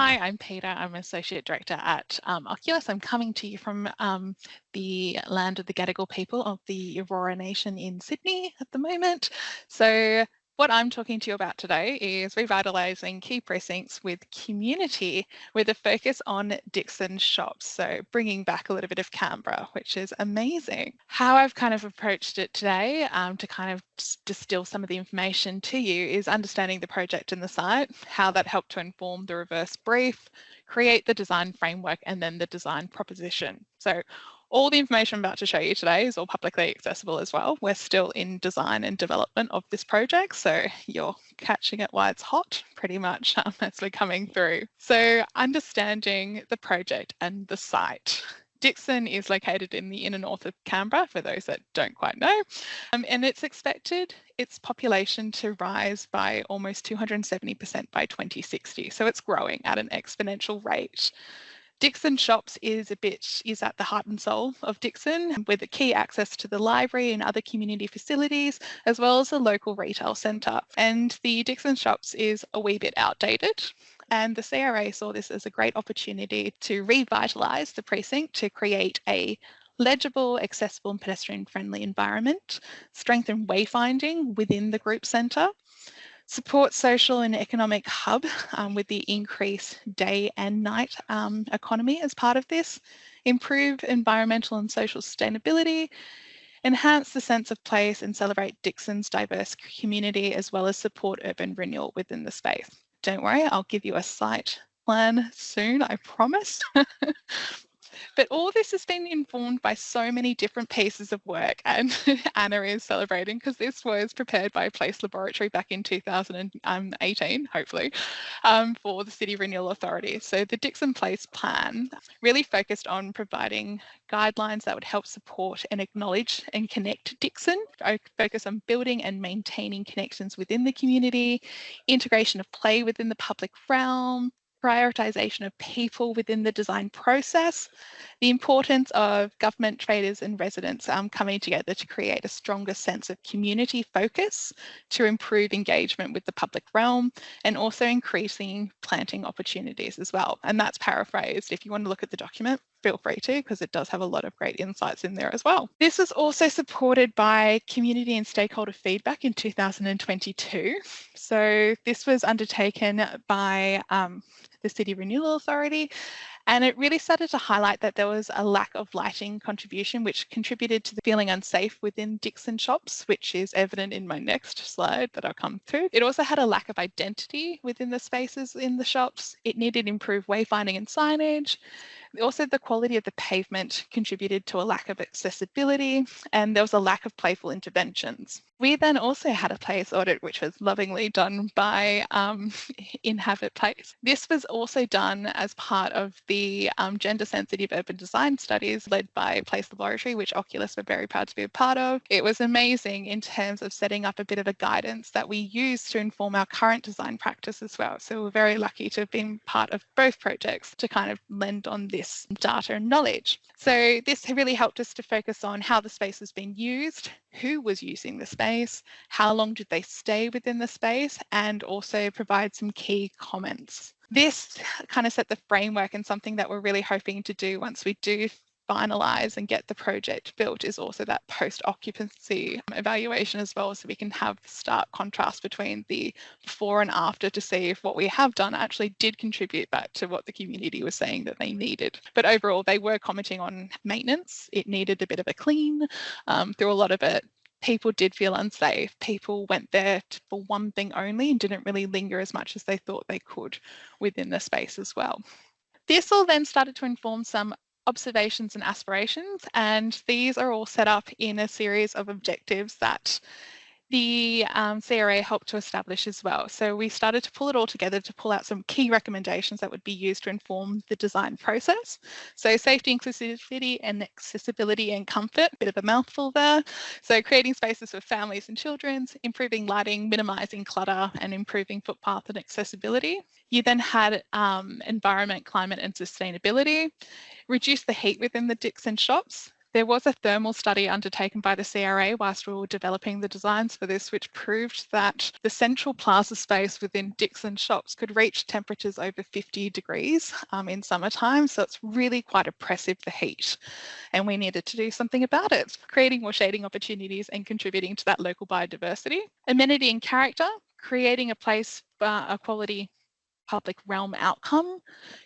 Hi, I'm Peta. I'm Associate Director at Oculus. I'm coming to you from the land of the Gadigal people of the Aurora Nation in Sydney at the moment. So what I'm talking to you about today is revitalising key precincts with community with a focus on Dixon shops. So bringing back a little bit of Canberra, which is amazing. How I've kind of approached it today to kind of distill some of the information to you is understanding the project and the site, how that helped to inform the reverse brief, create the design framework, and then the design proposition. So all the information I'm about to show you today is all publicly accessible as well. We're still in design and development of this project, so you're catching it while it's hot, pretty much, as we're coming through. So understanding the project and the site. Dixon is located in the inner north of Canberra, for those that don't quite know, and it's expected its population to rise by almost 270% by 2060. So it's growing at an exponential rate. Dixon Shops is at the heart and soul of Dixon, with a key access to the library and other community facilities, as well as a local retail centre. And the Dixon Shops is a wee bit outdated. And the CRA saw this as a great opportunity to revitalise the precinct to create a legible, accessible and pedestrian-friendly environment, strengthen wayfinding within the group centre, support social and economic hub with the increased day and night economy as part of this, improve environmental and social sustainability, enhance the sense of place and celebrate Dixon's diverse community, as well as support urban renewal within the space. Don't worry, I'll give you a site plan soon, I promise. But all this has been informed by so many different pieces of work, and Anna is celebrating because this was prepared by Place Laboratory back in 2018, hopefully, for the City Renewal Authority. So the Dixon Place plan really focused on providing guidelines that would help support and acknowledge and connect Dixon, focus on building and maintaining connections within the community, integration of play within the public realm, prioritisation of people within the design process, the importance of government, traders and residents coming together to create a stronger sense of community focus to improve engagement with the public realm, and also increasing planting opportunities as well. And that's paraphrased. If you want to look at the document, feel free to, because it does have a lot of great insights in there as well. This was also supported by community and stakeholder feedback in 2022. So this was undertaken by the City Renewal Authority, and it really started to highlight that there was a lack of lighting contribution, which contributed to the feeling unsafe within Dixon Shops, which is evident in my next slide that I'll come to. It also had a lack of identity within the spaces in the shops. It needed improved wayfinding and signage. Also, the quality of the pavement contributed to a lack of accessibility, and there was a lack of playful interventions. We then also had a place audit, which was lovingly done by Inhabit Place. This was also done as part of the gender sensitive urban design studies led by Place Laboratory, which Oculus were very proud to be a part of. It was amazing in terms of setting up a bit of a guidance that we use to inform our current design practice as well. So we're very lucky to have been part of both projects to kind of lend on this data and knowledge. So this really helped us to focus on how the space has been used, who was using the space, how long did they stay within the space, and also provide some key comments. This kind of set the framework, and something that we're really hoping to do once we do finalise and get the project built is also that post-occupancy evaluation as well, so we can have stark contrast between the before and after to see if what we have done actually did contribute back to what the community was saying that they needed. But overall, they were commenting on maintenance. It needed a bit of a clean. Through a lot of it, people did feel unsafe. People went there for one thing only and didn't really linger as much as they thought they could within the space as well. This all then started to inform some observations and aspirations, and these are all set up in a series of objectives that the CRA helped to establish as well. So we started to pull it all together to pull out some key recommendations that would be used to inform the design process. So safety, inclusivity and accessibility and comfort, bit of a mouthful there. So creating spaces for families and children, improving lighting, minimising clutter and improving footpath and accessibility. You then had environment, climate and sustainability, reduce the heat within the Dixon shops. There was a thermal study undertaken by the CRA whilst we were developing the designs for this, which proved that the central plaza space within Dixon Shops could reach temperatures over 50 degrees in summertime. So it's really quite oppressive, the heat. And we needed to do something about it, creating more shading opportunities and contributing to that local biodiversity. Amenity and character, creating a place, a quality public realm outcome,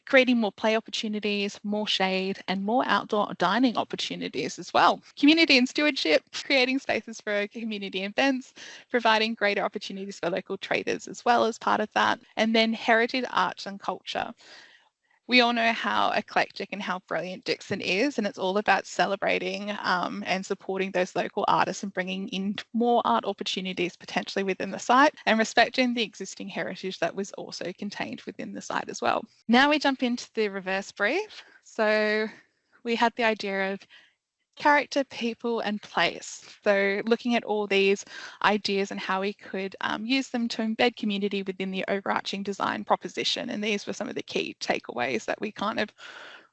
creating more play opportunities, more shade, and more outdoor dining opportunities as well. Community and stewardship, creating spaces for community events, providing greater opportunities for local traders as well as part of that. And then heritage arts and culture. We all know how eclectic and how brilliant Dixon is, and it's all about celebrating and supporting those local artists and bringing in more art opportunities potentially within the site and respecting the existing heritage that was also contained within the site as well. Now we jump into the reverse brief. So we had the idea of character, people, and place. So looking at all these ideas and how we could use them to embed community within the overarching design proposition. And these were some of the key takeaways that we kind of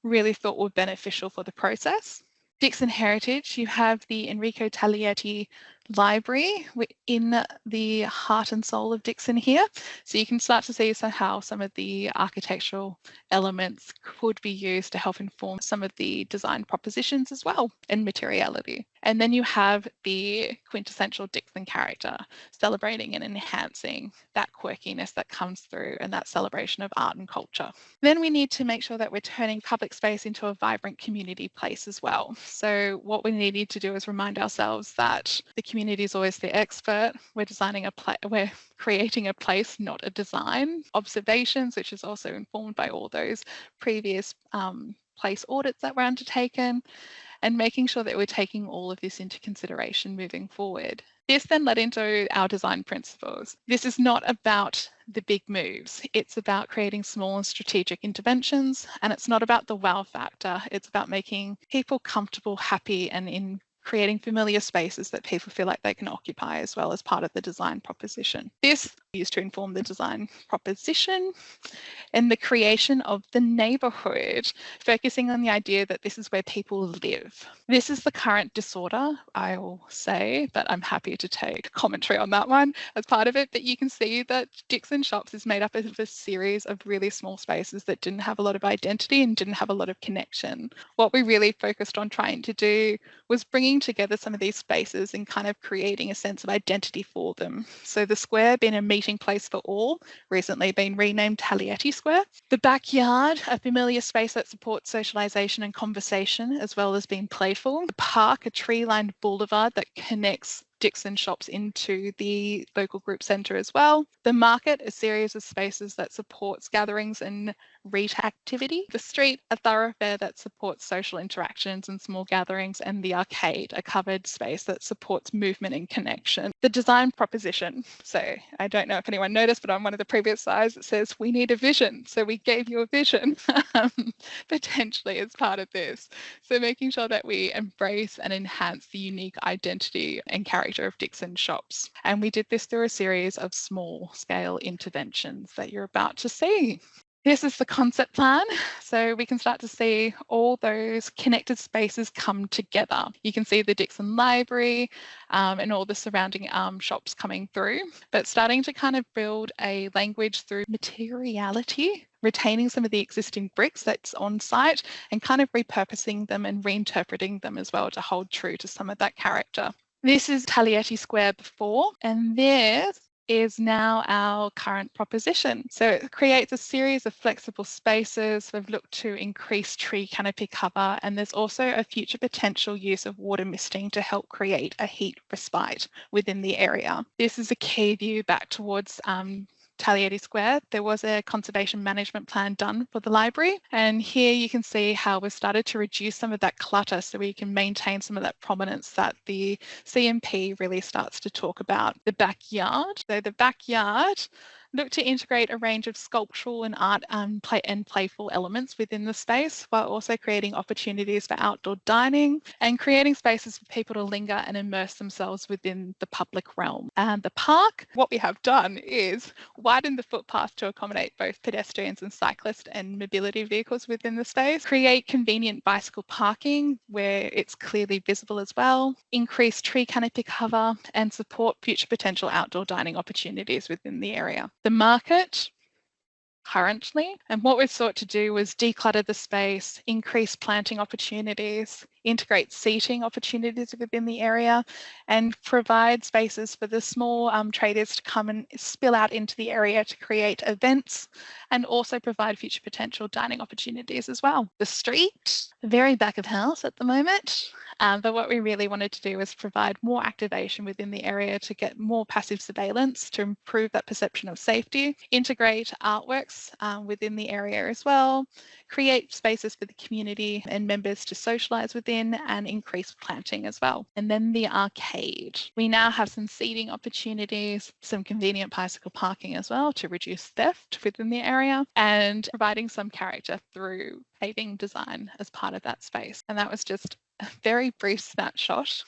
really thought were beneficial for the process. Dixon Heritage, you have the Enrico Taglietti Library in the heart and soul of Dixon here. So you can start to see how some of the architectural elements could be used to help inform some of the design propositions as well and materiality. And then you have the quintessential Dixon character, celebrating and enhancing that quirkiness that comes through and that celebration of art and culture. Then we need to make sure that we're turning public space into a vibrant community place as well. So what we need to do is remind ourselves that the community is always the expert. We're creating a place, not a design. Observations, which is also informed by all those previous place audits that were undertaken, and making sure that we're taking all of this into consideration moving forward. This then led into our design principles. This is not about the big moves. It's about creating small and strategic interventions, and it's not about the wow factor. It's about making people comfortable, happy, and in creating familiar spaces that people feel like they can occupy as well as part of the design proposition. This is used to inform the design proposition and the creation of the neighbourhood, focusing on the idea that this is where people live. This is the current disorder, I will say, but I'm happy to take commentary on that one as part of it. But you can see that Dixon Shops is made up of a series of really small spaces that didn't have a lot of identity and didn't have a lot of connection. What we really focused on trying to do was bringing together some of these spaces and kind of creating a sense of identity for them. So the square being a meeting place for all, recently been renamed Taglietti Square. The backyard, a familiar space that supports socialisation and conversation as well as being playful. The park, a tree-lined boulevard that connects Dixon Shops into the local group centre as well. The market, a series of spaces that supports gatherings and retail activity. The street, a thoroughfare that supports social interactions and small gatherings. And the arcade, a covered space that supports movement and connection. The design proposition. So I don't know if anyone noticed, but on one of the previous slides it says we need a vision. So we gave you a vision potentially as part of this. So making sure that we embrace and enhance the unique identity and character of Dixon Shops. And we did this through a series of small scale interventions that you're about to see. This is the concept plan. So we can start to see all those connected spaces come together. You can see the Dixon Library and all the surrounding shops coming through, but starting to kind of build a language through materiality, retaining some of the existing bricks that's on site and kind of repurposing them and reinterpreting them as well to hold true to some of that character. This is Taglietti Square before, and this is now our current proposition. So it creates a series of flexible spaces. We've looked to increase tree canopy cover, and there's also a future potential use of water misting to help create a heat respite within the area. This is a key view back towards Taglietti Square. There was a conservation management plan done for the library, and here you can see how we've started to reduce some of that clutter so we can maintain some of that prominence that the CMP really starts to talk about. The backyard. So the backyard, Look to integrate a range of sculptural and art and playful elements within the space, while also creating opportunities for outdoor dining and creating spaces for people to linger and immerse themselves within the public realm. And the park, what we have done is widen the footpath to accommodate both pedestrians and cyclists and mobility vehicles within the space, create convenient bicycle parking where it's clearly visible as well, increase tree canopy cover, and support future potential outdoor dining opportunities within the area. The market currently, and what we've sought to do was declutter the space, increase planting opportunities, integrate seating opportunities within the area, and provide spaces for the small traders to come and spill out into the area to create events, and also provide future potential dining opportunities as well. The street, the very back of house at the moment, but what we really wanted to do was provide more activation within the area to get more passive surveillance to improve that perception of safety, integrate artworks within the area as well, create spaces for the community and members to socialise within, and increase planting as well. And then the arcade. We now have some seating opportunities, some convenient bicycle parking as well to reduce theft within the area, and providing some character through paving design as part of that space. And that was just a very brief snapshot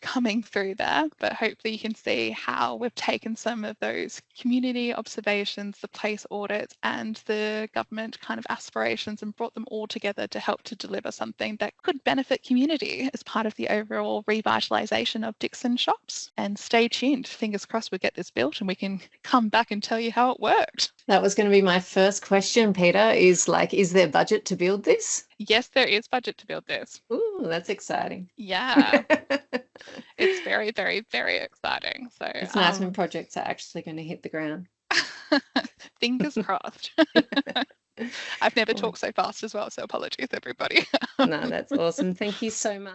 coming through there, but hopefully you can see how we've taken some of those community observations, the place audits, and the government kind of aspirations and brought them all together to help to deliver something that could benefit community as part of the overall revitalisation of Dixon shops. And stay tuned, fingers crossed we'll get this built and we can come back and tell you how it worked. That was going to be my first question, Peter, is there budget to build this? Yes, there is budget to build this. Ooh, that's exciting. Yeah. It's very, very, very exciting. So it's nice when projects are actually going to hit the ground. Fingers crossed. I've never talked so fast as well, so apologies, everybody. No, that's awesome. Thank you so much.